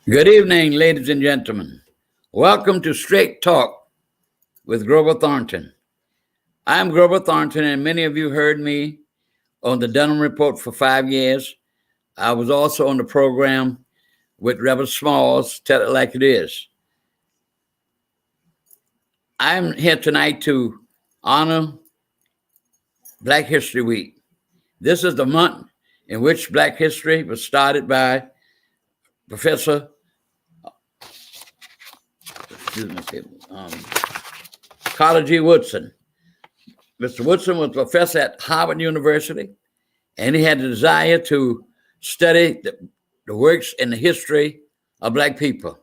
Good evening, ladies and gentlemen. Welcome to Straight Talk with Grover Thornton. I'm Grover Thornton, and many of you heard me on the Dunham Report for 5 years. I was also on the program with Reverend Smalls, Tell It Like It Is. I'm here tonight to honor Black History Week. This is the month in which Black history was started by Professor Carter G. Woodson. Mr. Woodson was a professor at Harvard University, and he had the desire to study the works and the history of Black people.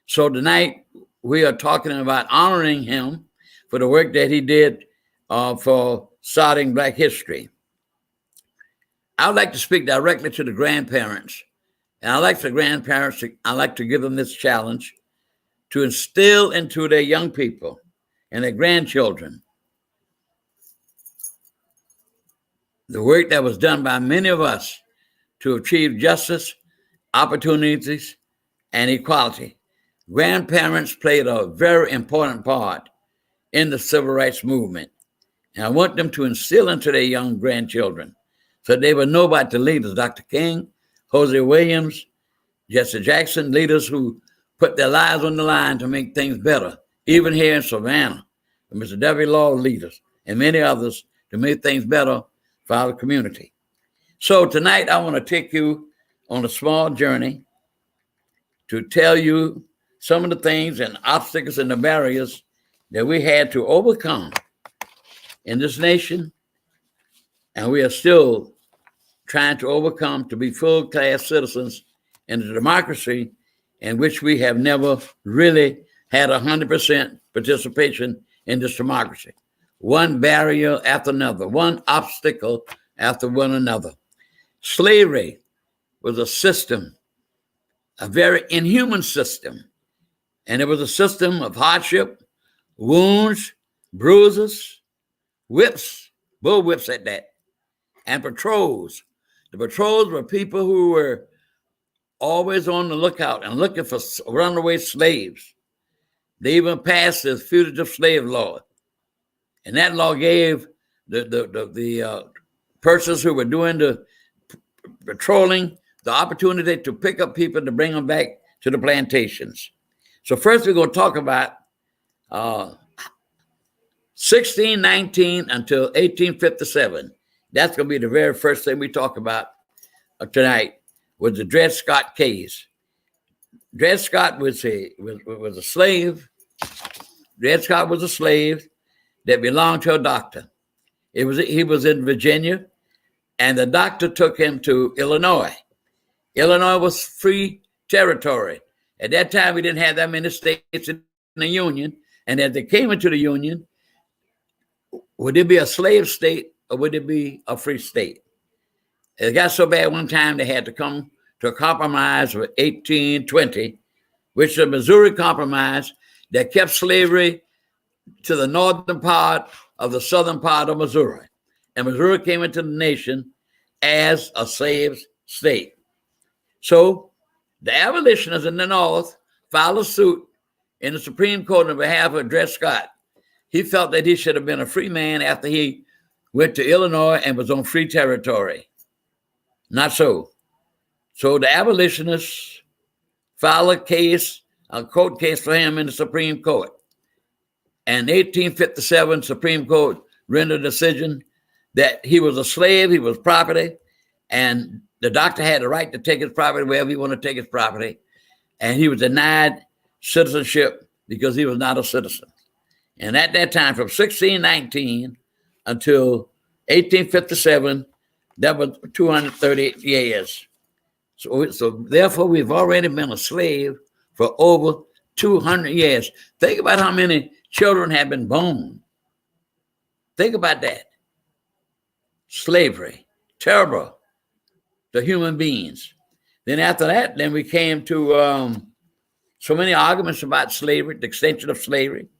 So tonight, we are talking about honoring him for the work that he did for starting Black history. I would like to speak directly to the grandparents, and I like to give them this challenge to instill into their young people and their grandchildren the work that was done by many of us to achieve justice, opportunities, and equality. Grandparents played a very important part in the civil rights movement. And I want them to instill into their young grandchildren so they will know about the leaders, Dr. King, Jose Williams, Jesse Jackson, leaders who put their lives on the line to make things better, even here in Savannah, Mr. W. Law leaders, and many others to make things better for our community. So tonight I want to take you on a small journey to tell you some of the things and obstacles and the barriers that we had to overcome in this nation, and we are still trying to overcome to be full-class citizens in a democracy in which we have never really had 100% participation in this democracy. One barrier after another, one obstacle after one another. Slavery was a system, a very inhuman system, and it was a system of hardship, wounds, bruises, whips, bull whips at that, and patrols. The patrols were people who were always on the lookout and looking for runaway slaves. They even passed the fugitive slave law. And that law gave the persons who were doing the patrolling the opportunity to pick up people to bring them back to the plantations. So first we're going to talk about 1619 until 1857. That's going to be the very first thing we talk about tonight, was the Dred Scott case. Dred Scott was a slave. Dred Scott was a slave that belonged to a doctor. He was in Virginia, and the doctor took him to Illinois. Illinois was free territory. At that time, we didn't have that many states in the Union, and as they came into the Union, would it be a slave state or would it be a free state? It got so bad one time they had to come to a compromise of 1820, which is the Missouri Compromise that kept slavery to the northern part of the southern part of Missouri. And Missouri came into the nation as a slave state. So the abolitionists in the North filed a suit in the Supreme Court on behalf of Dred Scott. He felt that he should have been a free man after he went to Illinois and was on free territory. Not so. So the abolitionists filed a court case for him in the Supreme Court. And 1857 Supreme Court rendered a decision that he was a slave, he was property, and the doctor had the right to take his property wherever he wanted to take his property. And he was denied citizenship because he was not a citizen. And at that time, from 1619 until 1857, that was 238 years. So therefore, we've already been a slave for over 200 years. Think about how many children have been born. Think about that. Slavery, terrible to human beings. Then after that, then we came to so many arguments about slavery, the extension of slavery.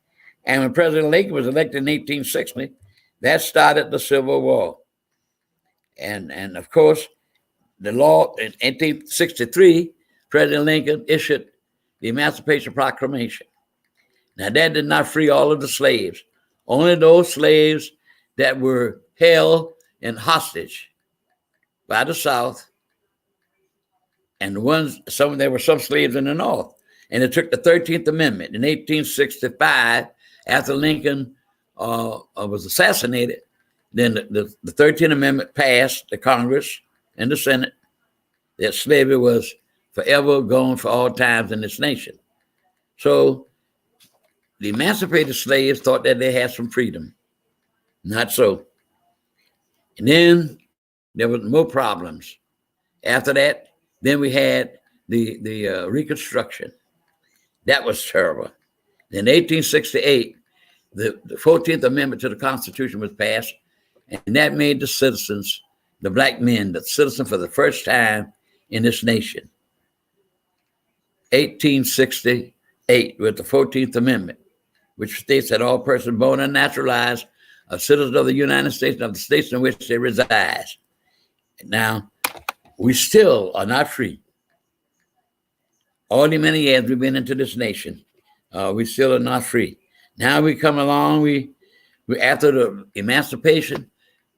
And when President Lincoln was elected in 1860, that started the Civil War. And of course, the law in 1863 President Lincoln issued the Emancipation Proclamation. Now, that did not free all of the slaves, only those slaves that were held in hostage by the South, and there were some slaves in the North. And it took the 13th Amendment in 1865, after Lincoln was assassinated. Then the 13th Amendment passed the Congress and the Senate, that slavery was forever gone for all times in this nation. So the emancipated slaves thought that they had some freedom. Not so. And then there was more problems. After that, then we had the Reconstruction. That was terrible. In 1868, the 14th Amendment to the Constitution was passed, and that made the citizens, the black men, the citizens for the first time in this nation. 1868 with the 14th Amendment, which states that all persons born and naturalized are citizens of the United States and of the states in which they reside. Now, we still are not free. All the many years we've been into this nation, we still are not free. Now we come along, we after the emancipation,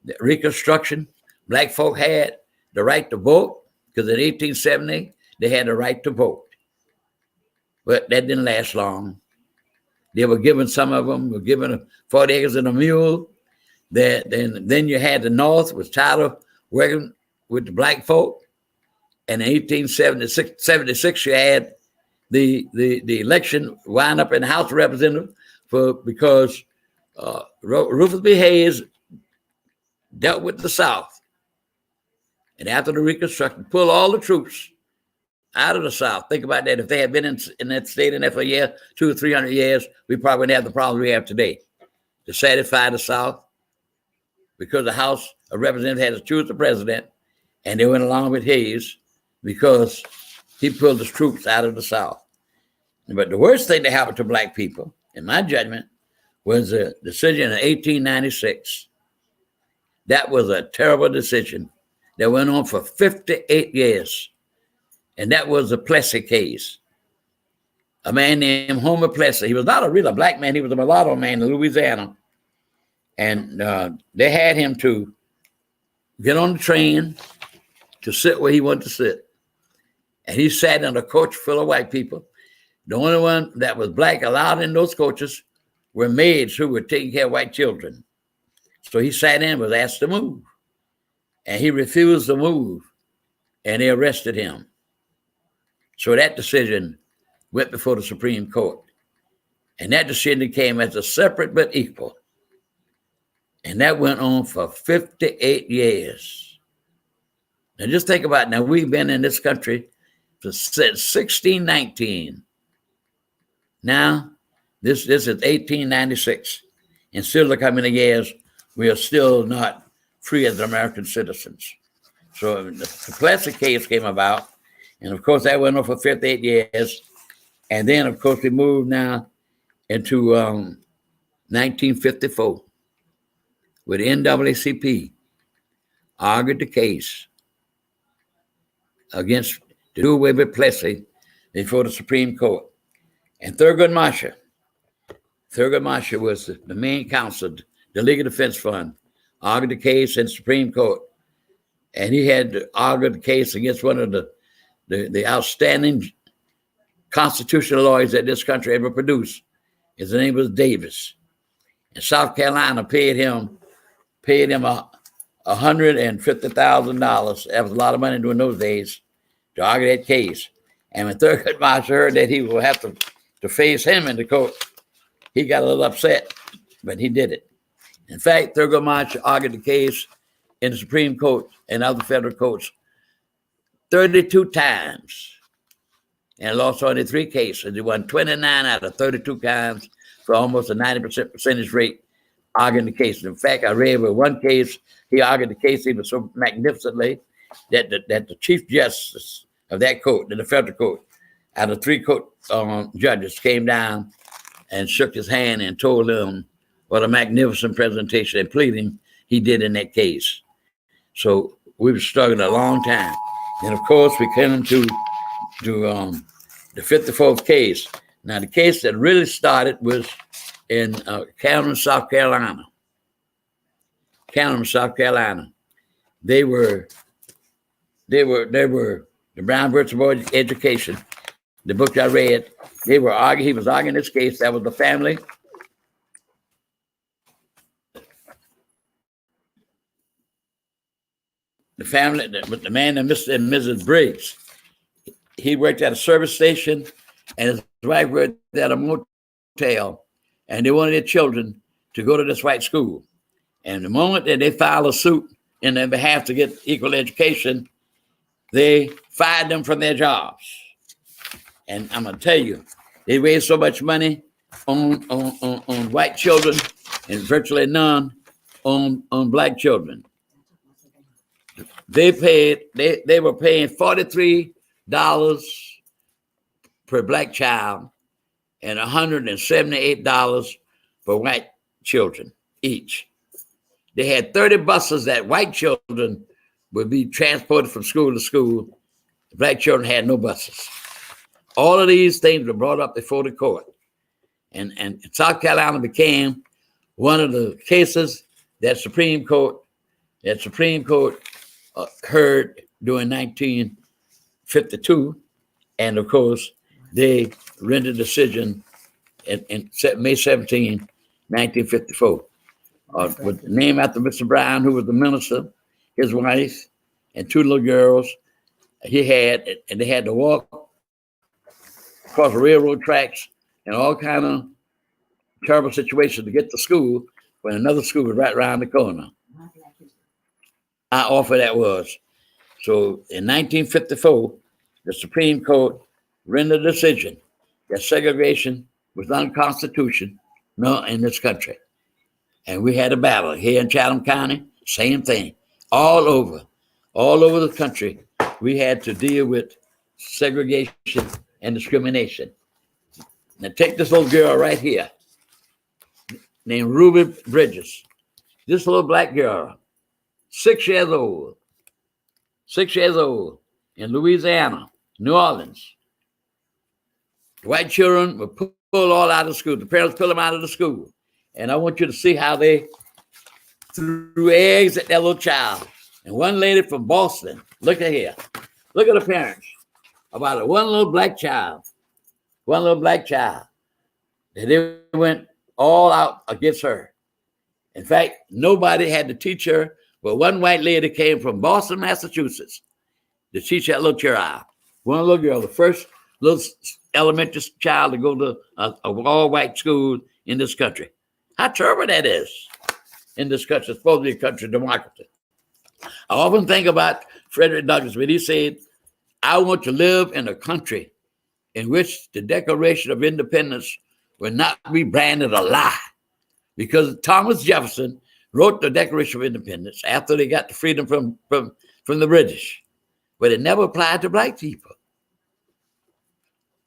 the Reconstruction, black folk had the right to vote, because in 1870, they had the right to vote. But that didn't last long. They were given, some of them were given 40 acres and a mule. Then you had the North was tired of working with the black folk. And in 1876, you had the election wind up in the House of Representatives because Rufus B. Hayes dealt with the South. And after the Reconstruction, pulled all the troops out of the South. Think about that. If they had been in that state in there for a year, 200 or 300 years, we probably wouldn't have the problems we have today. To satisfy the South, because the House of Representatives had to choose the president, and they went along with Hayes because he pulled his troops out of the South. But the worst thing that happened to black people, in my judgment, was a decision in 1896. That was a terrible decision that went on for 58 years. And that was the Plessy case. A man named Homer Plessy. He was not a real black man. He was a mulatto man in Louisiana. And they had him to get on the train to sit where he wanted to sit. And he sat in a coach full of white people. The only one that was black allowed in those coaches were maids who were taking care of white children. So he sat in and was asked to move. And he refused to move. And they arrested him. So that decision went before the Supreme Court. And that decision came as a separate but equal. And that went on for 58 years. Now just think about it. Now we've been in this country since 1619. Now, this is 1896. And still look how many years we are still not free as American citizens. So the Plessy case came about. And of course, that went on for 58 years. And then, of course, we moved now into 1954 with NAACP argued the case against to do away with Plessy before the Supreme Court. And Thurgood Marshall was the main counsel, the Legal Defense Fund, argued the case in the Supreme Court. And he had argued the case against one of the outstanding constitutional lawyers that this country ever produced. His name was Davis. And South Carolina paid him $150,000. That was a lot of money during those days to argue that case. And when Thurgood Marshall heard that he would have to face him in the court, he got a little upset, but he did it. In fact, Thurgood Marshall argued the case in the Supreme Court and other federal courts 32 times and lost only 3 cases. He won 29 out of 32 times for almost a 90% percentage rate arguing the case. In fact, I read with one case, he argued the case even so magnificently that the Chief Justice of that court, the federal court, out of 3 court judges came down and shook his hand and told him what a magnificent presentation and pleading he did in that case. So we were struggling a long time. And of course, we came to the 54th case. Now, the case that really started was in Canton, South Carolina. Canton, South Carolina. They were the Brown versus Board Education. The book I read, they were arguing. He was arguing this case. That was the family. The man and Mr. and Mrs. Briggs. He worked at a service station, and his wife worked at a motel, and they wanted their children to go to this white school. And the moment that they filed a suit in their behalf to get equal education, they fired them from their jobs. And I'm gonna tell you, they raised so much money on white children and virtually none on black children. They were paying $43 per black child and $178 for white children each. They had 30 buses that white children would be transported from school to school. Black children had no buses. All of these things were brought up before the court. And South Carolina became one of the cases that Supreme Court heard during 1952. And of course, they rendered a decision in May 17, 1954. With the name after Mr. Brown, who was the minister, his wife, and two little girls he had, and they had to walk across the railroad tracks and all kind of terrible situations to get to school when another school was right around the corner. How awful that was. So in 1954, the Supreme Court rendered a decision that segregation was unconstitutional in this country. And we had a battle here in Chatham County, same thing. All over the country, we had to deal with segregation and discrimination. Now take this little girl right here, named Ruby Bridges. This little black girl, 6 years old, in Louisiana, New Orleans. The white children were pulled all out of school. The parents pulled them out of the school. And I want you to see how they threw eggs at that little child. And one lady from Boston, look at here. Look at the parents. About one little black child. That they went all out against her. In fact, nobody had to teach her, but one white lady came from Boston, Massachusetts, to teach that little child. One little girl, the first little elementary child to go to a all-white school in this country. How terrible that is in this country. It's supposed to be a country of democracy. I often think about Frederick Douglass when he said, I want to live in a country in which the Declaration of Independence will not be branded a lie. Because Thomas Jefferson wrote the Declaration of Independence after they got the freedom from the British, but it never applied to black people.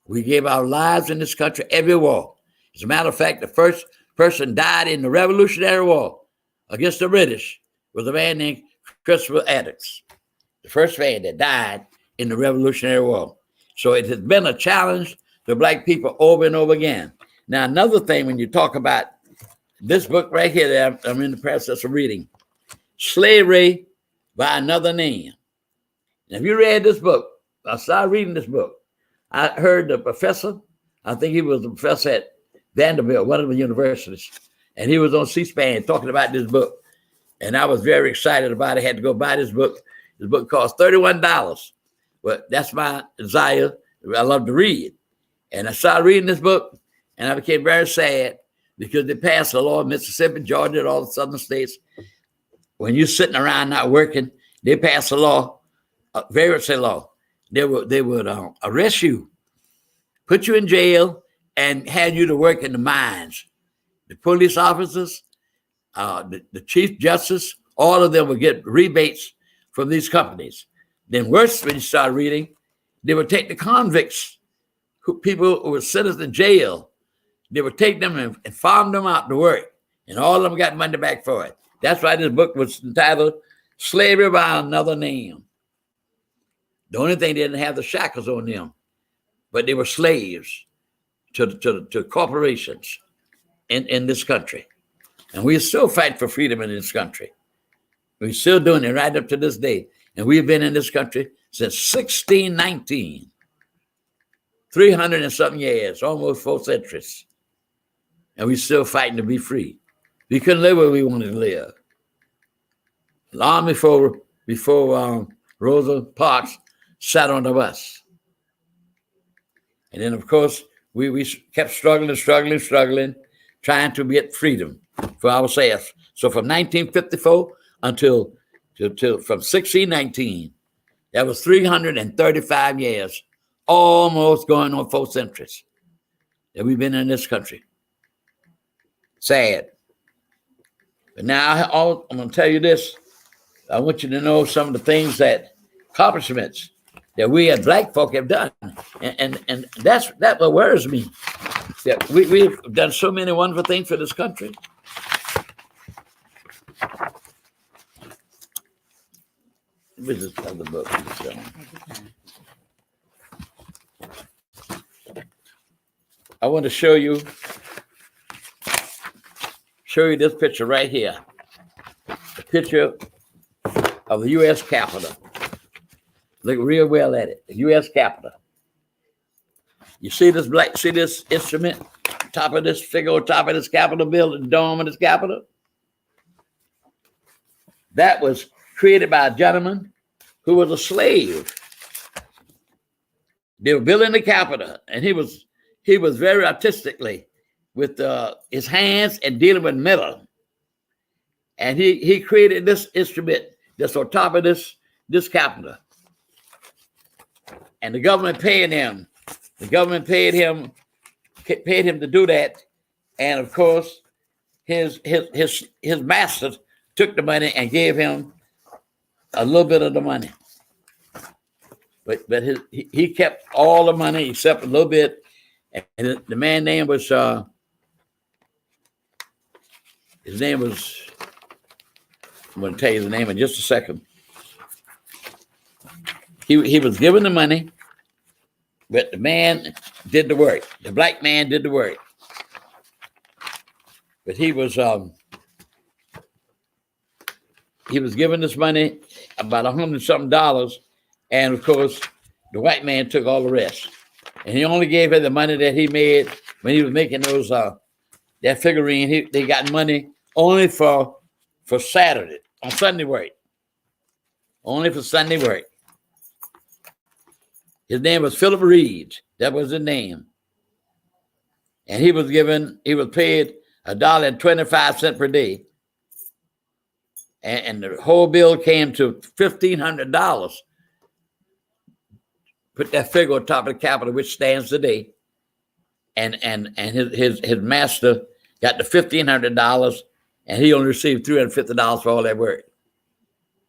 We gave our lives in this country every war. As a matter of fact, the first person died in the Revolutionary War against the British was a man named Christopher Adams, the first man that died in the Revolutionary War. So it has been a challenge to black people over and over again. Now, another thing, when you talk about this book right here that I'm in the process of reading, Slavery by Another Name. Now, if you read this book, I started reading this book. I heard the professor, I think he was the professor at Vanderbilt, one of the universities, and he was on C-SPAN talking about this book. And I was very excited about it. I had to go buy this book. This book cost $31. But that's my desire. I love to read. And I started reading this book, and I became very sad because they passed a law in Mississippi, Georgia, and all the southern states. When you're sitting around not working, they passed a law, a variance law. They would arrest you, put you in jail, and had you to work in the mines. The police officers, the chief justice, all of them would get rebates from these companies. Then worse, when you start reading, they would take the convicts, people who were sentenced in jail, they would take them and farm them out to work. And all of them got money back for it. That's why this book was entitled Slavery by Another Name. The only thing, they didn't have the shackles on them. but they were slaves to corporations in this country. And we still fight for freedom in this country. We're still doing it right up to this day. And we've been in this country since 1619. 300 and something years, almost 4 centuries. And we're still fighting to be free. We couldn't live where we wanted to live. Long before Rosa Parks sat on the bus. And then, of course, we kept struggling, trying to get freedom for ourselves. So from 1954 until from 1619, that was 335 years, almost going on 4 centuries that we've been in this country. Sad. But now I'm going to tell you this. I want you to know some of the things accomplishments that we as black folk have done. And that what worries me. That we've done so many wonderful things for this country. Where's this other book? I want to show you this picture right here. A picture of the U.S. Capitol. Look real well at it. The U.S. Capitol. You see this instrument, top of this figure on top of this Capitol building, dome of this Capitol? That was created by a gentleman who was a slave. They were building the Capitol, and he was very artistically with his hands and dealing with metal. And he created this instrument that's on top of this Capitol. And the government paid him. The government paid him to do that. And of course, his master took the money and gave him a little bit of the money. But he kept all the money except a little bit. And the man's name was I'm going to tell you the name in just a second. He was given the money, but the man did the work. The black man did the work. But he was given this money, about $100-something, and of course, the white man took all the rest. And he only gave her the money that he made when he was making those that figurine. They got money only for Saturday, on Sunday work. Only for Sunday work. His name was Philip Reed. That was his name. And he was paid $1.25 per day. And the whole bill came to $1,500. Put that figure on top of the Capitol, which stands today. And his master got the $1,500, and he only received $350 for all that work.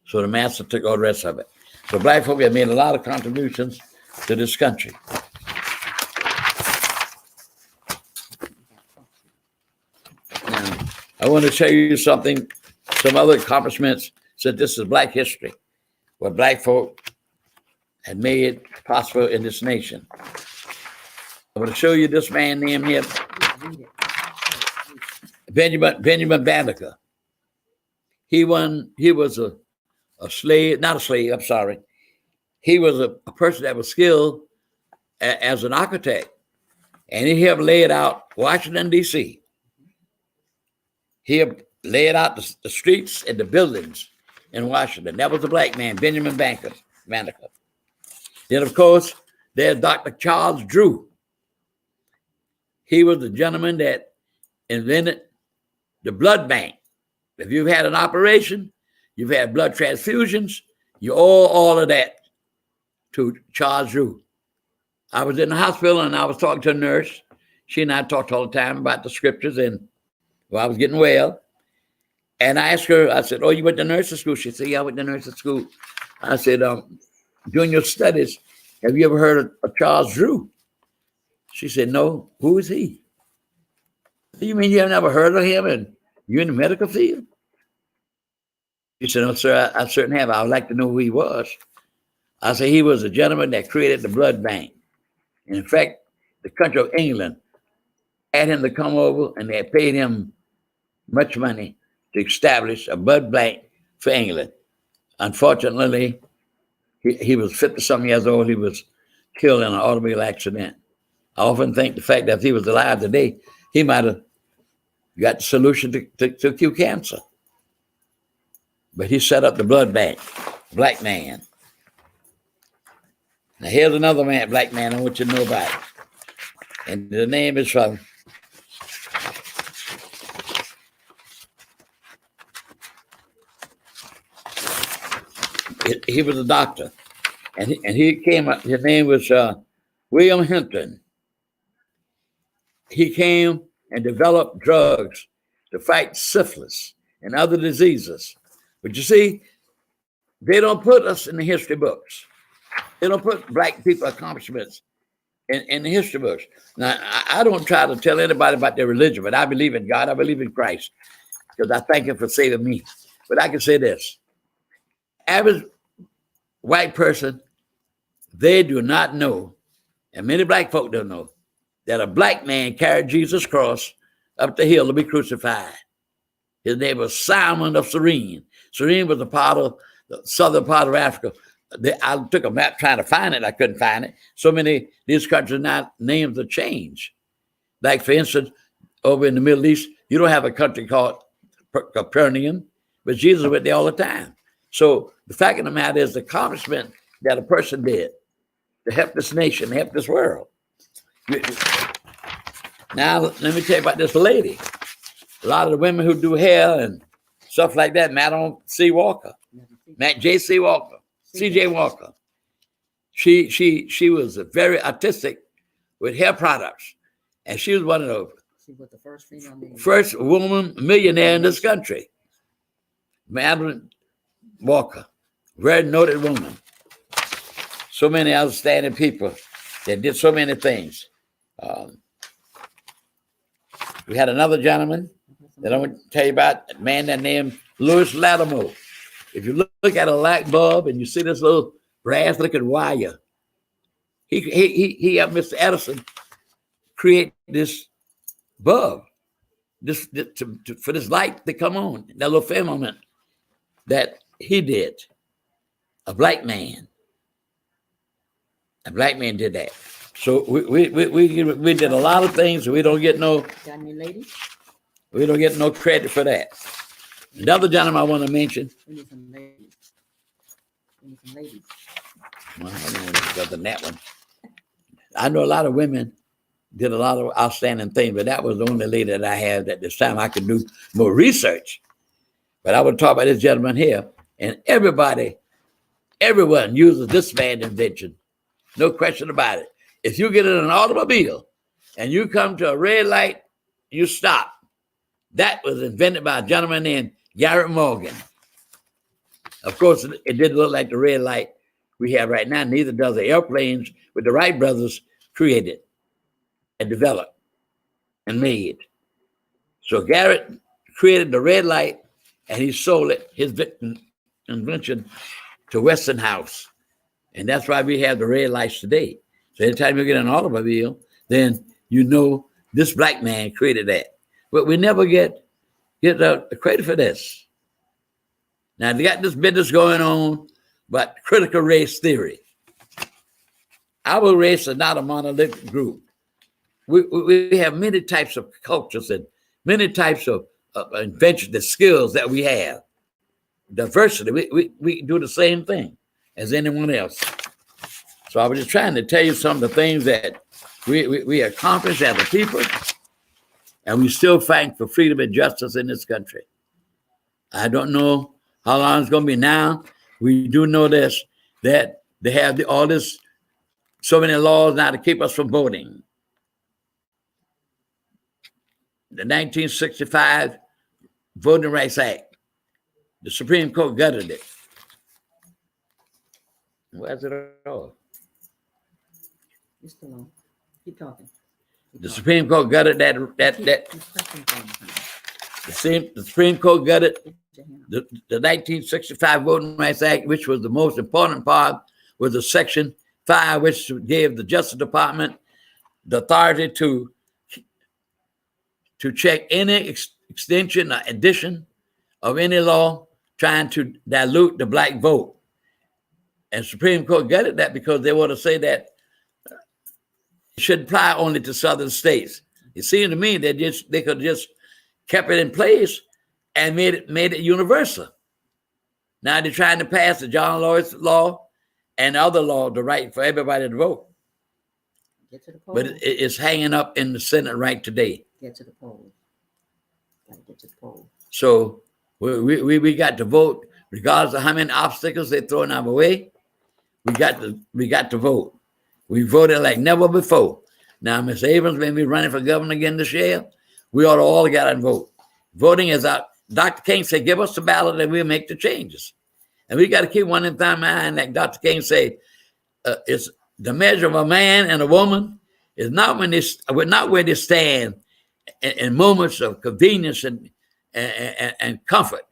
So the master took all the rest of it. So black folk have made a lot of contributions to this country. Now, I want to show you some other accomplishments, since this is black history, what black folk had made possible in this nation. I want to show you this man named here, Benjamin Banneker. He was a slave, not a slave, I'm sorry. He was a person that was skilled as an architect, and he helped lay it out Washington, D.C. He helped lay it out the streets and the buildings in Washington. That was a black man, Benjamin Banneker. Then, of course, there's Dr. Charles Drew. He was the gentleman that invented the blood bank. If you've had an operation, you've had blood transfusions, you owe all of that to Charles Drew. I was in the hospital and I was talking to a nurse. She and I talked all the time about the scriptures, and I was getting well. And I asked her, I said, "Oh, you went to nursing school?" She said, "Yeah, I went to nursing school." I said, "During your studies, have you ever heard of Charles Drew?" She said, "No." "Who is he?" "You mean you have never heard of him and you're in the medical field?" She said, "No, sir, I certainly have. I would like to know who he was." I said, "He was a gentleman that created the blood bank. And in fact, the country of England had him to come over, and they had paid him much money to establish a blood bank for England. Unfortunately, he was 50-something years old. He was killed in an automobile accident. I often think the fact that if he was alive today, he might have got the solution to cure cancer. But he set up the blood bank, black man. Now here's another man, black man I want you to know about. And the name is from he was a doctor. And he came up, his name was William Hinton. He came and developed drugs to fight syphilis and other diseases. But you see, they don't put us in the history books. They don't put black people accomplishments in the history books. Now, I don't try to tell anybody about their religion, but I believe in God. I believe in Christ because I thank him for saving me. But I can say this. Average white person, they do not know, and many black folk don't know, that a black man carried Jesus' cross up the hill to be crucified. His name was Simon of Cyrene. Cyrene was a part of the southern part of Africa. I took a map trying to find it. I couldn't find it. So many these countries now names have changed. Like, for instance, over in the Middle East, you don't have a country called Capernaum, but Jesus went there all the time. So the fact of the matter is the accomplishment that a person did to help this nation, help this world. Now, let me tell you about this lady. A lot of the women who do hair and stuff like that, Madam C. Walker, J.C. Walker, C.J. Walker. She was very artistic with hair products, and she was one of the first woman millionaire in this country. Madam Walker, very noted woman. So many outstanding people that did so many things. We had another gentleman that I want to tell you about, a man that named Louis Latimer. If you look at a light bulb and you see this little brass-looking wire, he helped Mr. Edison create this bulb, for this light to come on, that little firmament that he did. A black man did that. So we did a lot of things, so we don't get no credit for that. Another gentleman I want to mention. We need some ladies. Well, I don't know other than that one. I know a lot of women did a lot of outstanding things, but that was the only lady that I had at this time. I could do more research. But I would talk about this gentleman here, and everyone uses this man's invention. No question about it. If you get in an automobile and you come to a red light, you stop. That was invented by a gentleman named Garrett Morgan. Of course, it didn't look like the red light we have right now. Neither does the airplanes with the Wright brothers created and developed and made. So Garrett created the red light, and he sold it, his invention, to Westinghouse. And that's why we have the red lights today. So anytime you get an automobile, then you know this black man created that. But we never get the credit for this. Now, they got this business going on, but critical race theory. Our race is not a monolithic group. We have many types of cultures and many types of inventions, the skills that we have. Diversity, we do the same thing as anyone else. So I was just trying to tell you some of the things that we accomplished as a people, and we still fight for freedom and justice in this country. I don't know how long it's going to be now. We do know this, that they have so many laws now to keep us from voting. The 1965 Voting Rights Act, the Supreme Court gutted it. Where's it all? You're still on. Keep talking. The Supreme Court gutted that. The Supreme Court gutted the 1965 Voting Rights Act, which was the most important part, was the section 5, which gave the Justice Department the authority to check any extension or addition of any law trying to dilute the black vote. And Supreme Court gutted that because they want to say that it should apply only to southern states. It seemed to me that they could just kept it in place and made it universal. Now they're trying to pass the John Lewis law and other law, the right for everybody to vote. Get to the polls. But it's hanging up in the Senate right today. Get to the polls. Gotta get to the polls. So we got to vote regardless of how many obstacles they're throwing our way. We got to vote. We voted like never before. Now, Ms. Abrams may be running for governor again this year. We ought to all get out and vote. Voting is out. Dr. King said, give us the ballot and we'll make the changes. And we got to keep one in mind, like Dr. King said, it's the measure of a man and a woman is not where they stand in moments of convenience and comfort,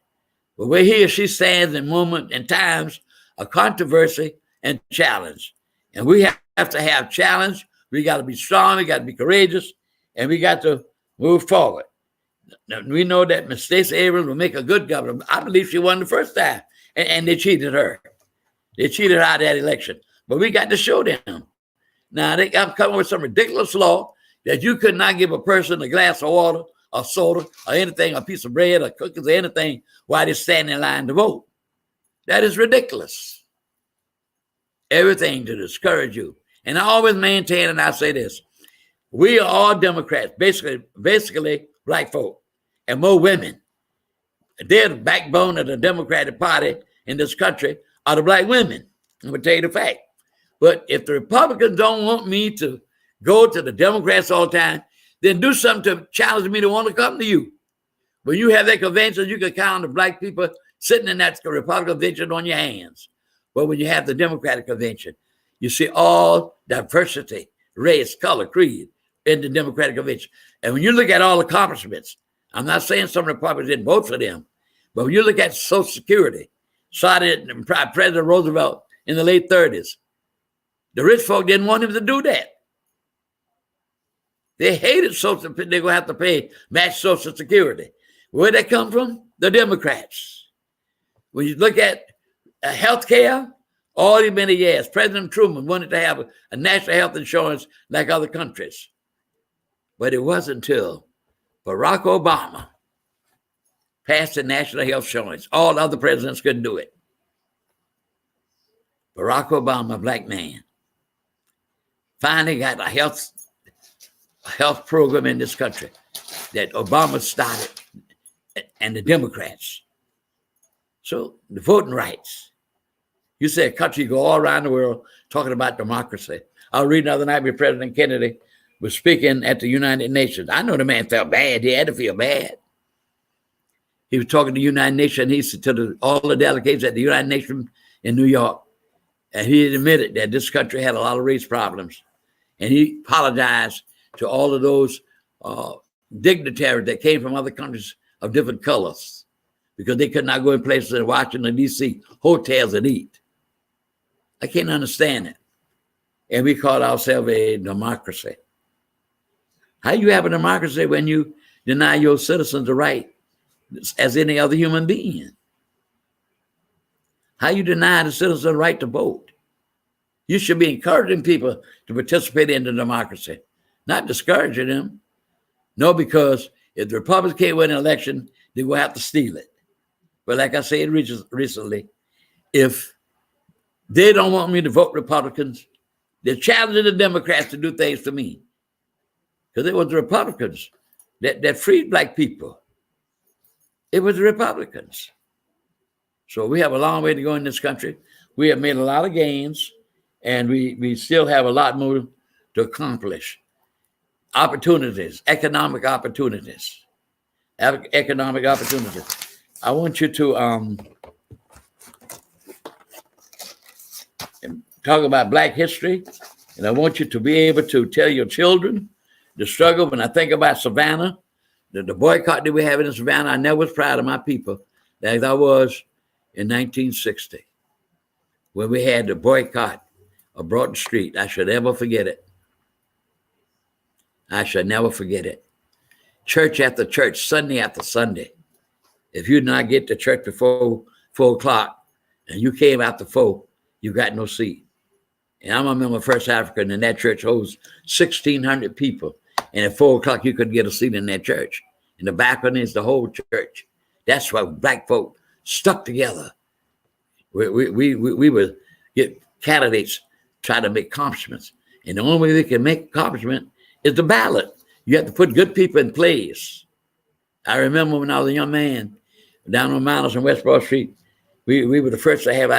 but where he or she stands in moments and times of controversy and challenge. And we have to have challenge. We got to be strong. We got to be courageous, and we got to move forward. Now, we know that Ms. Stacey Abrams will make a good governor. I believe she won the first time, and they cheated her. They cheated her out of that election. But we got to show them. Now, they got to come up with some ridiculous law that you could not give a person a glass of water or soda or anything, a piece of bread or cookies or anything while they stand in line to vote. That is ridiculous. Everything to discourage you. And I always maintain, and I say this, we are all Democrats, basically black folk, and more women. They're the backbone of the Democratic Party in this country are the black women. I'm going to tell you the fact. But if the Republicans don't want me to go to the Democrats all the time, then do something to challenge me to want to come to you. When you have that convention, you can count the black people sitting in that Republican convention on your hands. But when you have the Democratic convention, you see all diversity, race, color, creed in the Democratic convention. And when you look at all accomplishments, I'm not saying some Republicans didn't vote for them, but when you look at Social Security, started President Roosevelt in the late 30s, the rich folk didn't want him to do that. They hated Social, they're going to have to match Social Security. Where'd that come from? The Democrats. When you look at health care, all these many years, President Truman wanted to have a national health insurance like other countries. But it wasn't until Barack Obama passed the national health insurance. All other presidents couldn't do it. Barack Obama, a black man, finally got a health program in this country that Obama started, and the Democrats. So the voting rights. You say a country go all around the world talking about democracy. I was reading the other night where President Kennedy was speaking at the United Nations. I know the man felt bad. He had to feel bad. He was talking to the United Nations. He said to all the delegates at the United Nations in New York, and he admitted that this country had a lot of race problems. And he apologized to all of those dignitaries that came from other countries of different colors because they could not go in places in Washington, D.C., hotels and eat. I can't understand it. And we call ourselves a democracy. How you have a democracy when you deny your citizens the right as any other human being? How you deny the citizens the right to vote? You should be encouraging people to participate in the democracy, not discouraging them. No, because if the Republicans can't win an election, they will have to steal it. But like I said recently, if they don't want me to vote Republicans, they're challenging the Democrats to do things to me. Because it was the Republicans that freed black people. It was the Republicans. So we have a long way to go in this country. We have made a lot of gains, and we still have a lot more to accomplish. Opportunities, economic opportunities. Economic opportunities. I want you to talk about Black history, and I want you to be able to tell your children the struggle. When I think about Savannah, the boycott that we have in Savannah, I never was proud of my people as I was in 1960 when we had the boycott of Broughton Street. I should never forget it. I shall never forget it. Church after church, Sunday after Sunday. If you did not get to church before 4 o'clock and you came after 4, you got no seat. And I'm a member of First African, and that church holds 1,600 people. And at 4 o'clock, you couldn't get a seat in that church. And the balcony is the whole church. That's why black folk stuck together. We would get candidates try to make accomplishments. And the only way they can make accomplishment is the ballot. You have to put good people in place. I remember when I was a young man down on Miles and West Broad Street, we were the first to have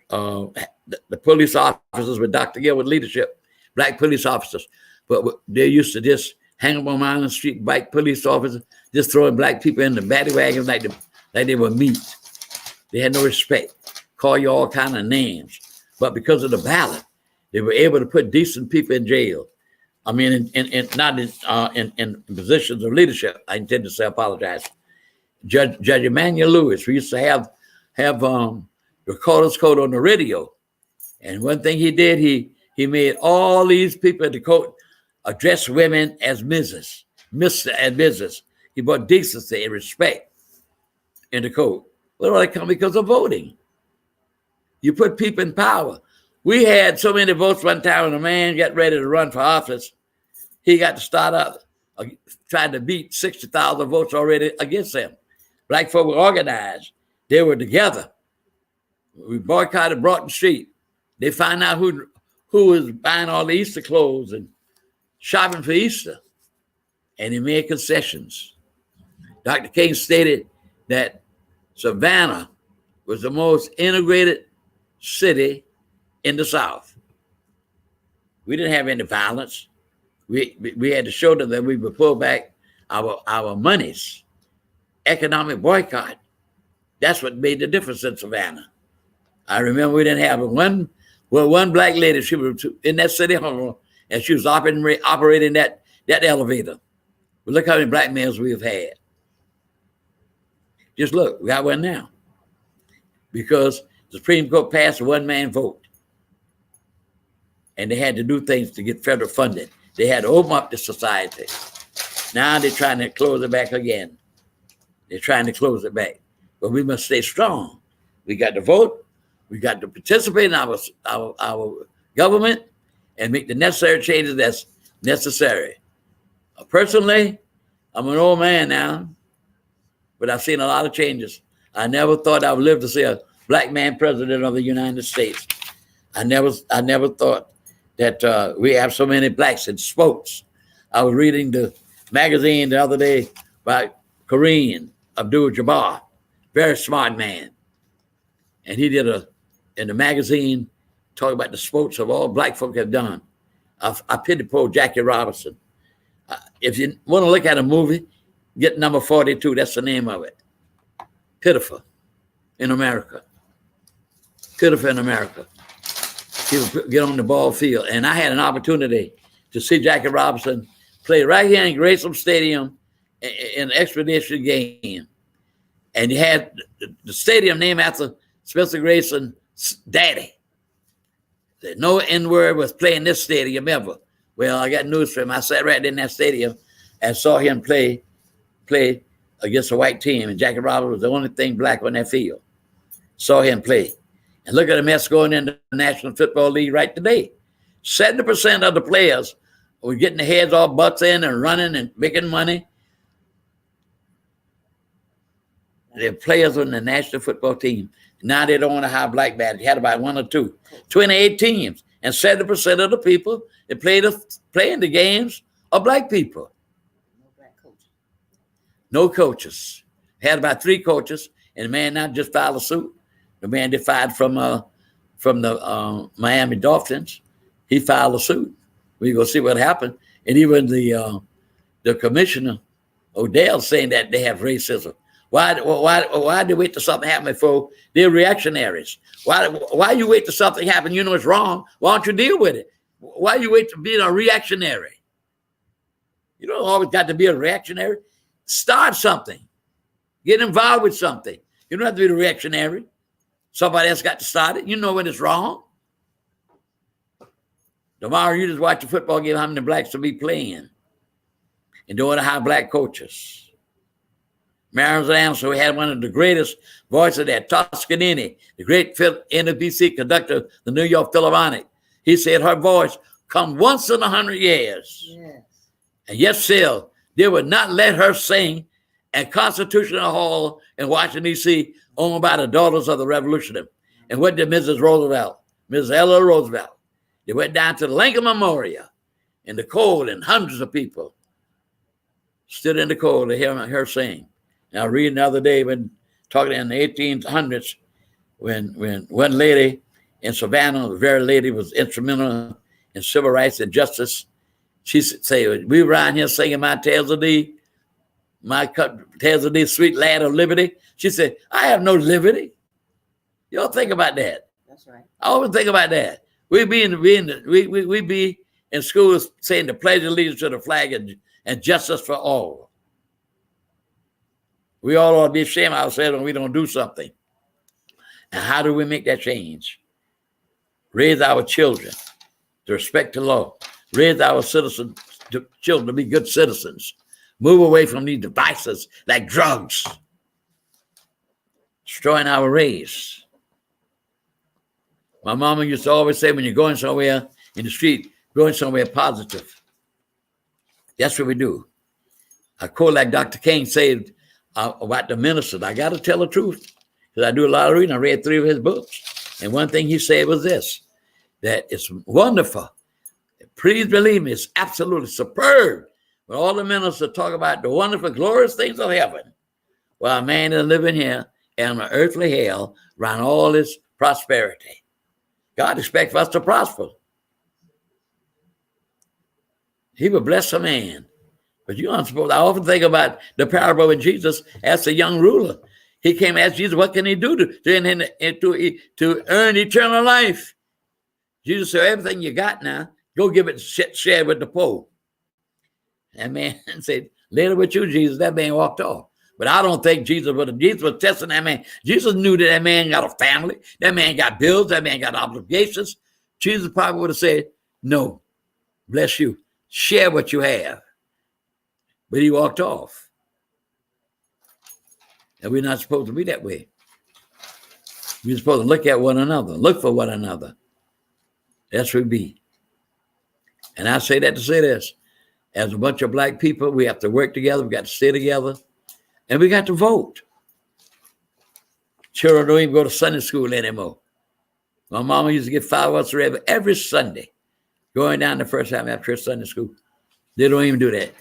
the police officers with Dr. Gilwood leadership, black police officers. But they used to just hang up on Miles Street, black police officers, just throwing black people in the paddy wagons like they were meat. They had no respect, call you all kind of names. But because of the ballot, they were able to put decent people in jail. I mean, not in positions of leadership. I intend to say, apologize. Judge Emmanuel Lewis, we used to have recorder's code on the radio. And one thing he did, he made all these people in the court address women as Mrs., Mr. and Mrs. He brought decency and respect in the code. Well, they come because of voting. You put people in power. We had so many votes one time when a man got ready to run for office. He got to start up trying to beat 60,000 votes already against him. Black folk were organized. They were together. We boycotted Broughton Street. They found out who was buying all the Easter clothes and shopping for Easter. And they made concessions. Dr. King stated that Savannah was the most integrated city in the South. We didn't have any violence. We had to show them that we would pull back our monies. Economic boycott. That's what made the difference in Savannah. I remember we didn't have one black lady, she was in that city hall, and she was operating that elevator. But look how many black males we've had. Just look, we got one now. Because the Supreme Court passed a one-man vote. And they had to do things to get federal funding. They had to open up the society. Now they're trying to close it back again. They're trying to close it back. But we must stay strong. We got to vote. We got to participate in our government and make the necessary changes that's necessary. Personally, I'm an old man now, but I've seen a lot of changes. I never thought I would live to see a black man president of the United States. I never thought that we have so many blacks in sports. I was reading the magazine the other day by Kareem Abdul-Jabbar, very smart man. And he did in the magazine, talk about the sports of all black folk have done. I pity poor Jackie Robinson. If you want to look at a movie, get number 42. That's the name of it. Pitiful in America. Pitiful in America. He would get on the ball field. And I had an opportunity to see Jackie Robinson play right here in Grayson Stadium in an expedition game. And you had the stadium named after Spencer Grayson's daddy. No N-word was playing this stadium ever. Well, I got news for him. I sat right in that stadium and saw him play against a white team. And Jackie Robinson was the only thing black on that field. Saw him play. And look at the mess going into the National Football League right today. 70% of the players were getting their heads all butts in and running and making money. They're players on the national football team. Now they don't want to have black bad. They had about 1 or 2. 28 teams. And 70% of the people that playing the games are black people. No black coaches. No coaches. Had about 3 coaches. And the man not just filed a suit. The man they fired from the Miami Dolphins. He filed a suit. We're going to see what happened. And even the commissioner, Odell, saying that they have racism. Why do you wait till something happens before they're reactionaries? Why you wait till something happens? You know it's wrong. Why don't you deal with it? Why you wait to be a reactionary? You don't always got to be a reactionary. Start something. Get involved with something. You don't have to be a reactionary. Somebody else got to start it. You know when it's wrong. Tomorrow you just watch a football game, how many blacks will be playing. And don't know how black coaches. Maryland, so we had one of the greatest voices there, Toscanini, the great NBC conductor, the New York Philharmonic. He said her voice come once in 100 years. Yes. And yet still, they would not let her sing at Constitutional Hall in Washington, D.C., owned by the Daughters of the Revolution. And what did Mrs. Roosevelt, Mrs. Eleanor Roosevelt? They went down to the Lincoln Memorial in the cold, and hundreds of people stood in the cold to hear her sing. And I read the other day when talking in the 1800s, when one lady in Savannah, a very lady, was instrumental in civil rights and justice. She said, we were around here singing my tales of thee, sweet land of liberty. She said, I have no liberty. Y'all think about that. That's right. I always think about that. We be in schools saying the pledge of allegiance to the flag and justice for all. We all ought to be ashamed of ourselves when we don't do something. And how do we make that change? Raise our children to respect the law. Raise our children to be good citizens. Move away from these devices like drugs, destroying our race. My mama used to always say, when you're going somewhere in the street, going somewhere positive. That's what we do. I quote like Dr. King said about the ministers. I got to tell the truth because I do a lot of reading. I read 3 of his books. And one thing he said was this, that it's wonderful. Please believe me, it's absolutely superb when all the ministers talk about the wonderful, glorious things of heaven, while a man is living here in an earthly hell around all this prosperity. God expects us to prosper. He will bless a man. But you aren't supposed. I often think about the parable when Jesus asked the young ruler. He came and asked Jesus, what can he do to earn eternal life? Jesus said, everything you got now, go give it, share with the poor. That man said, later with you, Jesus. That man walked off. But I don't think Jesus was testing that man. Jesus knew that man got a family. That man got bills. That man got obligations. Jesus probably would have said, no, bless you. Share what you have. But he walked off. And we're not supposed to be that way. We're supposed to look at one another, look for one another. That's what we be. And I say that to say this. As a bunch of black people, we have to work together. We got to stay together. And we got to vote. Children don't even go to Sunday school anymore. My mama used to get 5 of us every Sunday, going down the first time after Sunday school. They don't even do that.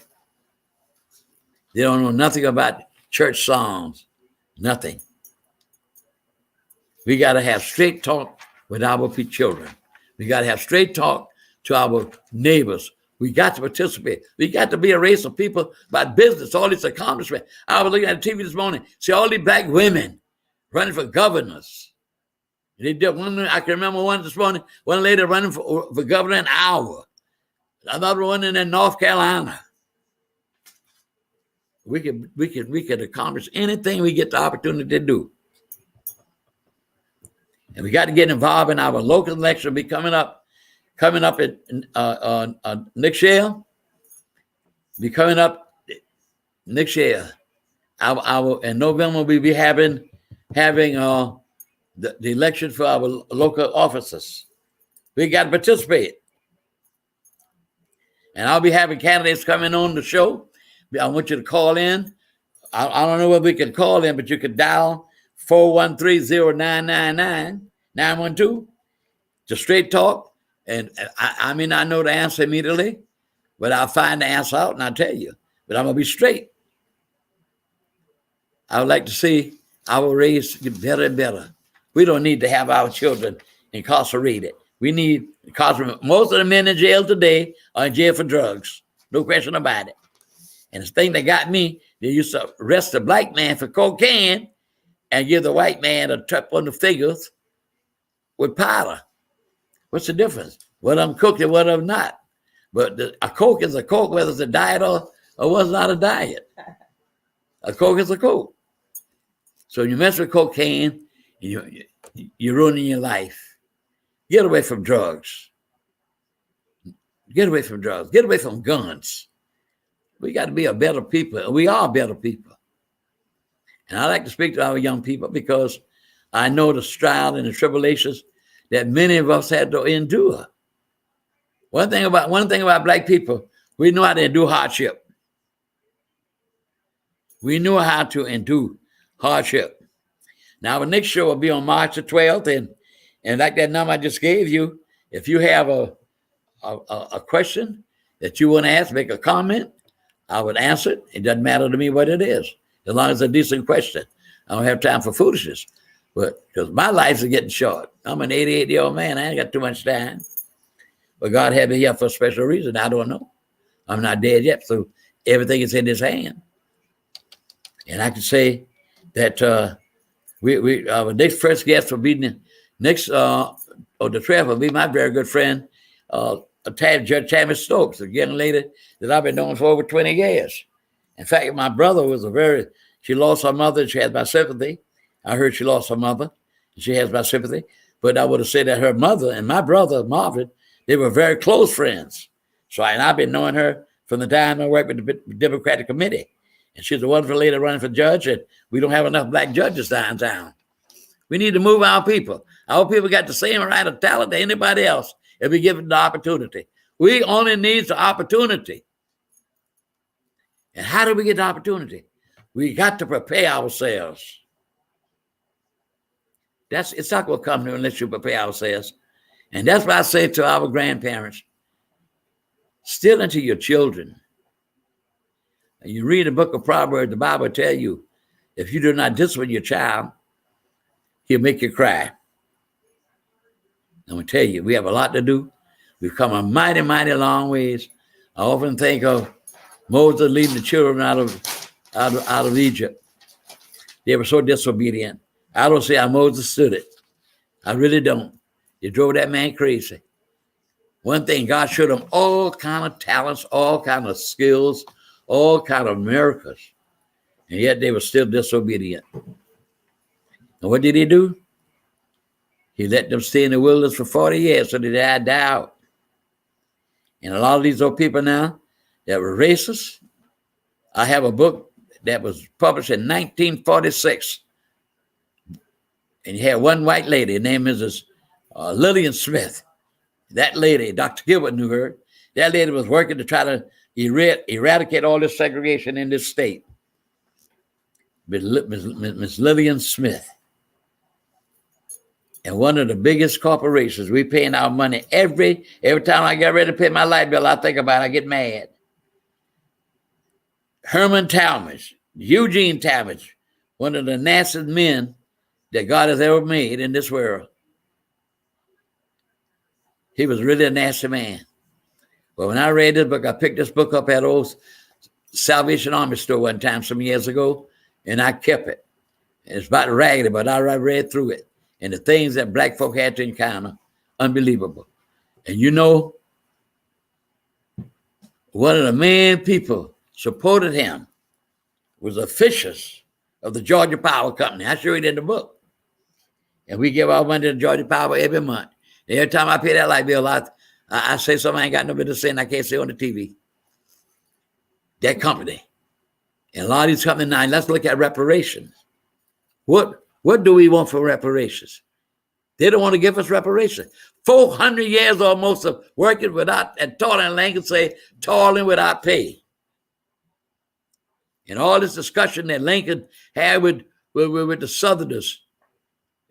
They don't know nothing about church songs, nothing. We got to have straight talk with our children. We got to have straight talk to our neighbors. We got to participate. We got to be a race of people about business, all these accomplishments. I was looking at the TV this morning, see all these black women running for governors. They did one. I can remember one this morning, one lady running for governor in Iowa, another one in North Carolina. We could accomplish anything we get the opportunity to do. And we got to get involved in our local election. Be coming up next year. Be coming up next year. In November we'll be having the election for our local officers. We got to participate. And I'll be having candidates coming on the show. I want you to call in. I don't know whether we can call in, but you can dial 413-0999-912 to straight talk. And I may not know the answer immediately, but I'll find the answer out and I'll tell you. But I'm going to be straight. I would like to see our race get better and better. We don't need to have our children incarcerated. We need, because most of the men in jail today are in jail for drugs. No question about it. And the thing that got me, they used to arrest a black man for cocaine and give the white man a tap on the fingers with powder. What's the difference? What I'm cooking, what I'm not. But a Coke is a Coke, whether it's a diet or was not a diet. A Coke is a Coke. So you mess with cocaine, you're ruining your life. Get away from drugs. Get away from drugs. Get away from guns. We got to be a better people. We are better people. And I like to speak to our young people because I know the trial and the tribulations that many of us had to endure. One thing about black people, we know how to endure hardship. We know how to endure hardship. Now, the next show will be on March the 12th, and like that number I just gave you, if you have a question that you want to ask, make a comment, I would answer it. It doesn't matter to me what it is, as long as it's a decent question. I don't have time for foolishness, but because my life is getting short. I'm an 88-year-old man. I ain't got too much time. But God had me here for a special reason. I don't know. I'm not dead yet, so everything is in his hand. And I can say that our next first guest will be the 12th will be my very good friend, Judge Tammy Stokes, a young lady that I've been knowing for over 20 years. In fact, my brother was she lost her mother and she has my sympathy. I heard she lost her mother and she has my sympathy. But I would have said that her mother and my brother, Marvin, they were very close friends. So I've been knowing her from the time I worked with the Democratic Committee. And she's a wonderful lady running for judge, and we don't have enough black judges downtown. We need to move our people. Our people got the same right of talent to anybody else if we give them the opportunity. We only need the opportunity. And how do we get the opportunity? We got to prepare ourselves. It's not going to come to unless you prepare ourselves. And that's why I say to our grandparents, still into your children. You read the book of Proverbs, the Bible will tell you, if you do not discipline your child, he'll make you cry. I'm going to tell you, we have a lot to do. We've come a mighty, mighty long ways. I often think of Moses leading the children out of Egypt. They were so disobedient. I don't see how Moses stood it. I really don't. They drove that man crazy. One thing, God showed them all kind of talents, all kind of skills, all kind of miracles, and yet they were still disobedient. And what did he do? He let them stay in the wilderness for 40 years so they died out. And a lot of these old people now that were racist, I have a book that was published in 1946. And you had one white lady, her name is Lillian Smith. That lady, Dr. Gilbert knew her. That lady was working to try to eradicate all this segregation in this state. Miss Lillian Smith. And one of the biggest corporations, we paying our money every time I get ready to pay my light bill, I think about it, I get mad. Herman Talmadge, Eugene Talmadge, one of the nastiest men that God has ever made in this world. He was really a nasty man. But when I read this book, I picked this book up at old Salvation Army store one time some years ago, and I kept it. And it's about raggedy, but I read through it. And the things that black folk had to encounter, unbelievable. And you know, one of the main people supported him was officials of the Georgia Power Company. I show it in the book. And we give our money to Georgia Power every month. And every time I pay that light bill, I say something I ain't got no business saying I can't say on the TV. That company. And a lot of these companies now, let's look at reparations. What do we want for reparations? They don't want to give us reparations. 400 years almost of working without, and toiling, Lincoln say, toiling without pay. And all this discussion that Lincoln had with the Southerners,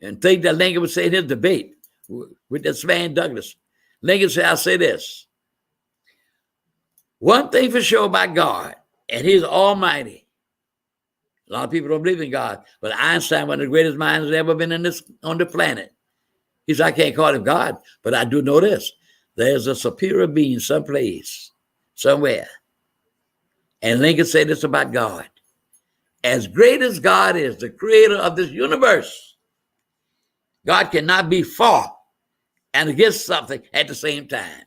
and things that Lincoln would say in his debate with this man Douglas. Lincoln said, I'll say this. One thing for sure about God, and he's almighty. A lot of people don't believe in God, but Einstein, one of the greatest minds that's ever been on the planet. He said, I can't call him God, but I do know this. There's a superior being someplace, somewhere. And Lincoln said this about God. As great as God is, the creator of this universe, God cannot be for and against something at the same time.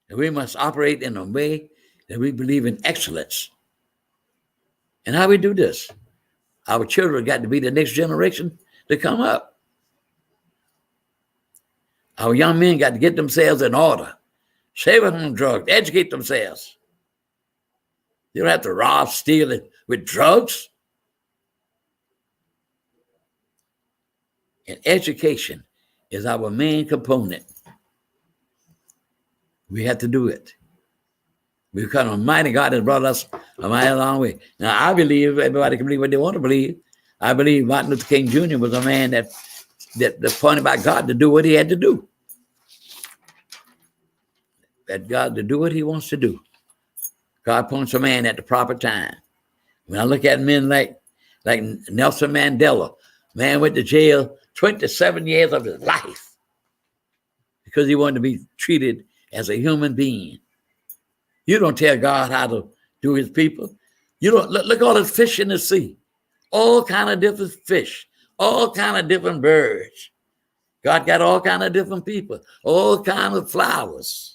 And we must operate in a way that we believe in excellence. And how we do this? Our children got to be the next generation to come up. Our young men got to get themselves in order. Save them from drugs. Educate themselves. You don't have to rob, steal it with drugs. And education is our main component. We have to do it. Because Almighty God has brought us a mighty long way. Now, I believe everybody can believe what they want to believe. I believe Martin Luther King Jr. was a man that appointed by God to do what he had to do. That God to do what he wants to do. God appoints a man at the proper time. When I look at men like Nelson Mandela, man went to jail 27 years of his life because he wanted to be treated as a human being. You don't tell God how to do his people. You don't look all the fish in the sea, all kind of different fish, all kind of different birds. God got all kind of different people, all kind of flowers.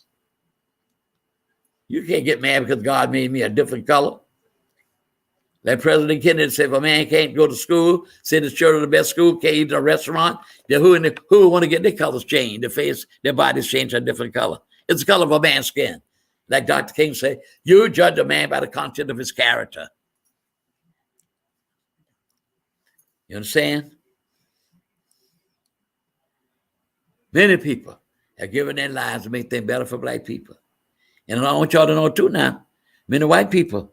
You can't get mad because God made me a different color. Like President Kennedy said, if a man can't go to school, send his children to the best school, can't eat at a restaurant, then who will want to get their colors changed, their bodies changed to a different color? It's the color of a man's skin. Like Dr. King said, you judge a man by the content of his character. You understand? Many people have given their lives to make things better for black people. And I want y'all to know too now, many white people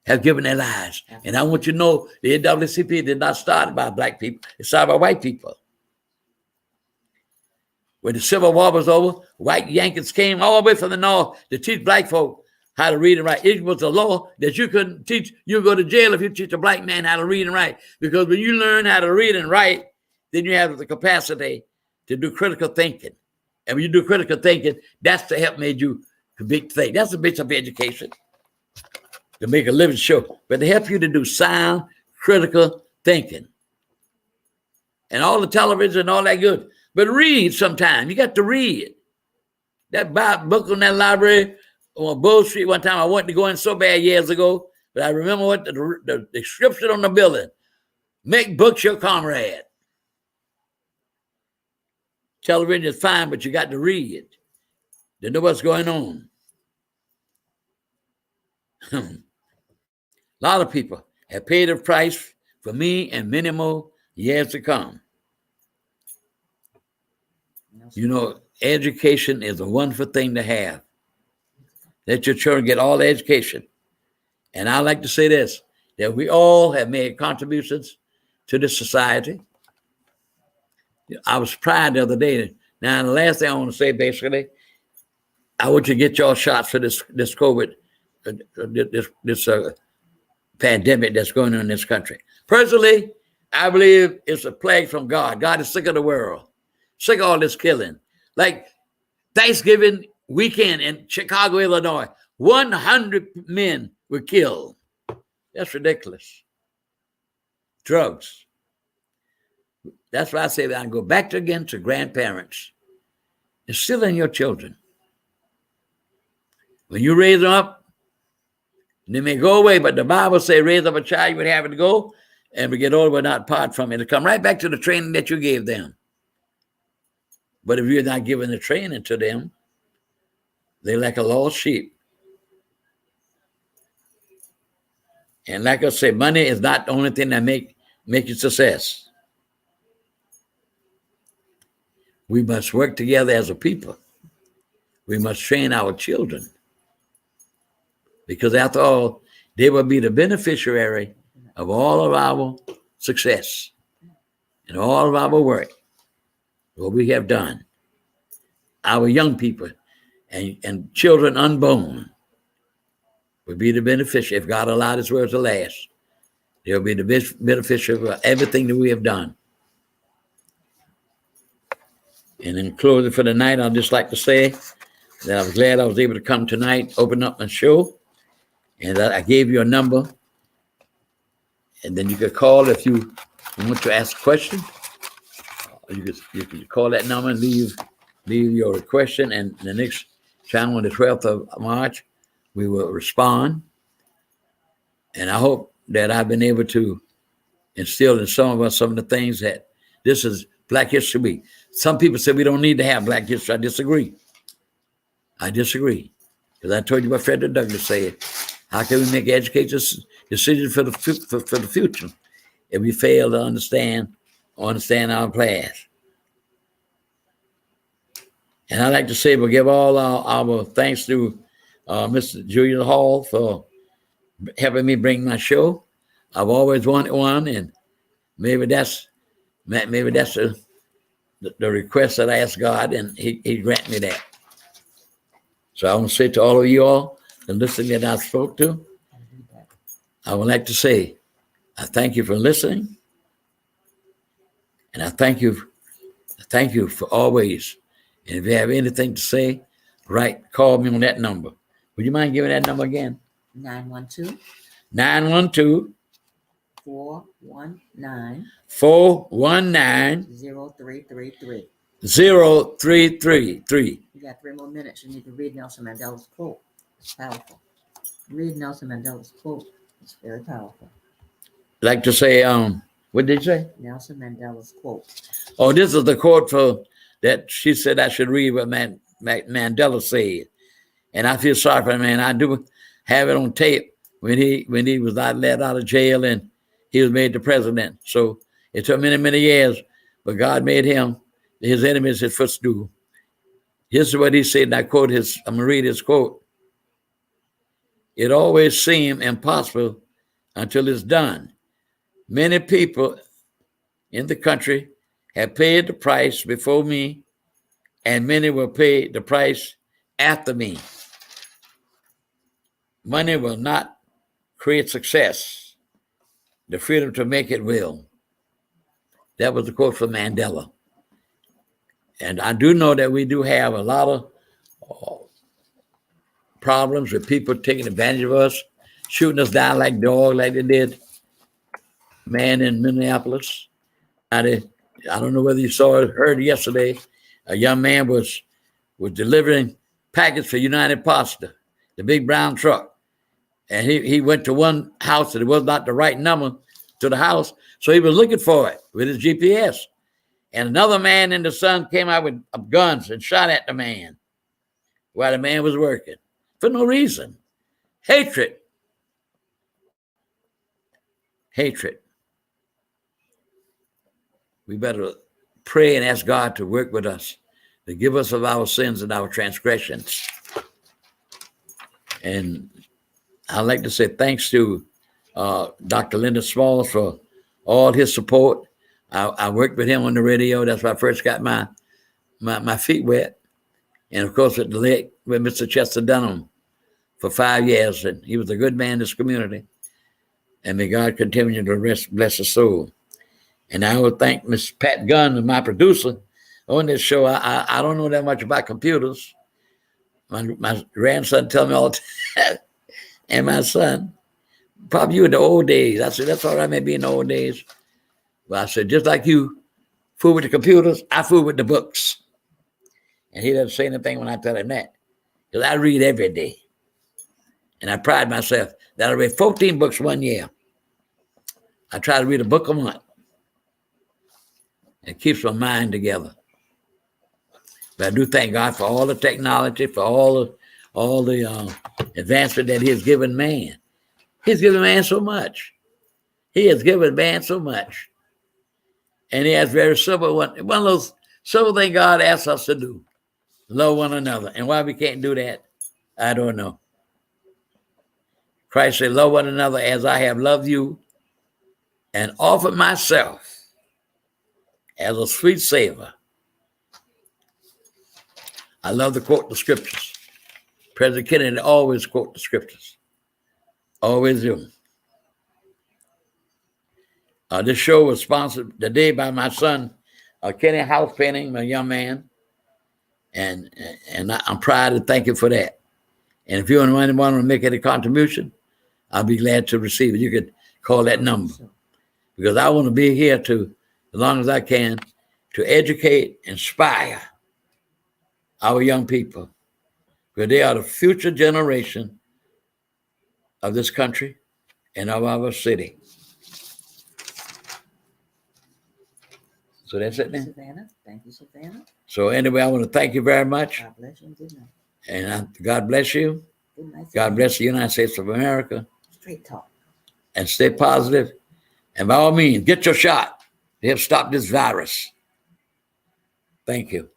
have given their lives. And I want you to know the NAACP did not start by black people. It started by white people. When the Civil War was over, white Yankees came all the way from the north to teach black folk how to read and write. It was a law that you couldn't teach. You go to jail if you teach a black man how to read and write. Because when you learn how to read and write, then you have the capacity to do critical thinking. And when you do critical thinking, that's the help made you a big thing. That's the base of education. To make a living show. But to help you to do sound, critical thinking. And all the television and all that good. But read sometime. You got to read. That book on that library on Bull Street one time, I wanted to go in so bad years ago, but I remember what the description on the building. Make books your comrade. Television is fine, but you got to read to know what's going on. A lot of people have paid a price for me and many more years to come. You know, education is a wonderful thing to have. Let your children get all the education. And I like to say this, that we all have made contributions to this society. I was proud the other day. Now, the last thing I want to say, basically, I want you to get your shots for this COVID, this pandemic that's going on in this country. Personally, I believe it's a plague from God. God is sick of the world, sick of all this killing. Like Thanksgiving weekend in Chicago, Illinois, 100 men were killed. That's ridiculous. Drugs. That's why I say that I go back again to grandparents. Instill in your children. When you raise them up, they may go away, but the Bible says raise up a child, you would have it to go, and we get older, but not part from it. It'll come right back to the training that you gave them. But if you're not giving the training to them, they're like a lost sheep. And like I say, money is not the only thing that make you success. We must work together as a people. We must train our children. Because after all, they will be the beneficiary of all of our success and all of our work, what we have done. Our young people and children unborn will be the beneficiary. If God allowed his word to last, they'll be the beneficiary of everything that we have done. And in closing for the night, I'd just like to say that I was glad I was able to come tonight, open up my show, and I gave you a number. And then you could call if you want to ask a question. You can call that number and leave your question. And the next time on the 12th of March, we will respond. And I hope that I've been able to instill in some of us some of the things that this is Black History Week. Some people say we don't need to have Black history. I disagree. Because I told you what Frederick Douglass said. How can we make educated decisions for the future if we fail to understand our past? And I'd like to say we'll give all our thanks to Mr. Julian Hall for helping me bring my show. I've always wanted one, and maybe that's the request that I asked God, and He grant me that. So I want to say to all of you all, the listening that I spoke to, I would like to say, I thank you for listening, and I thank you for always. And if you have anything to say, call me on that number. Would you mind giving that number again? 912 912 419 419 0333. 0333. You got 3 more minutes. You need to read Nelson Mandela's quote. It's powerful. Read Nelson Mandela's quote. It's very powerful. Like to say, what did you say? Nelson Mandela's quote. Oh, this is the quote that she said I should read what Mandela said. And I feel sorry for him, man. I do have it on tape when he was not let out of jail and he was made the president. So it took many, many years, but God made him his enemies his footstool. Here's what he said, and I quote I'm going to read his quote. It always seemed impossible until it's done. Many people in the country have paid the price before me, and many will pay the price after me. Money will not create success. The freedom to make it will. That was the quote from Mandela. And I do know that we do have a lot of problems with people taking advantage of us, shooting us down like dogs, like they did man in Minneapolis. I don't know whether you saw or heard yesterday, a young man was delivering packets for United Pasta, the big brown truck. And he went to one house that it was not the right number to the house. So he was looking for it with his GPS. And another man in the sun came out with guns and shot at the man while the man was working for no reason. Hatred. We better pray and ask God to work with us, to give us of our sins and our transgressions. And I'd like to say thanks to Dr. Linda Smalls for all his support. I worked with him on the radio. That's why I first got my feet wet. And of course, at the lake with Mr. Chester Dunham for 5 years. And he was a good man in this community. And may God continue to bless his soul. And I would thank Miss Pat Gunn, my producer, on this show. I don't know that much about computers. My grandson tell me all the time. And my son, probably you in the old days. I said, that's all right, maybe in the old days. But I said, just like you fool with the computers, I fool with the books. And he doesn't say anything when I tell him that. Because I read every day. And I pride myself that I read 14 books 1 year. I try to read a book a month. It keeps my mind together. But I do thank God for all the technology, for all the advancement that He has given man. He's given man so much. He has given man so much. And He has very simple one of those simple things God asks us to do. Love one another. And why we can't do that, I don't know. Christ said, love one another as I have loved you and offered myself as a sweet savor. I love to quote the scriptures. President Kennedy always quote the scriptures. Always do. This show was sponsored today by my son, Kenny House Painting, my young man. And I'm proud and thank you for that. And if you want to make any contribution, I'll be glad to receive it. You could call that number. Because I want to be here to, as long as I can, to educate, inspire our young people. Because they are the future generation of this country and of our city. So that's it then. Savannah. Thank you, Savannah. So anyway, I want to thank you very much. God bless you and good night. And God bless you. Good night. God Savannah. bless the United States of America. Straight talk. And stay positive. And by all means, get your shot to help stop this virus. Thank you.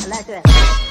Like that.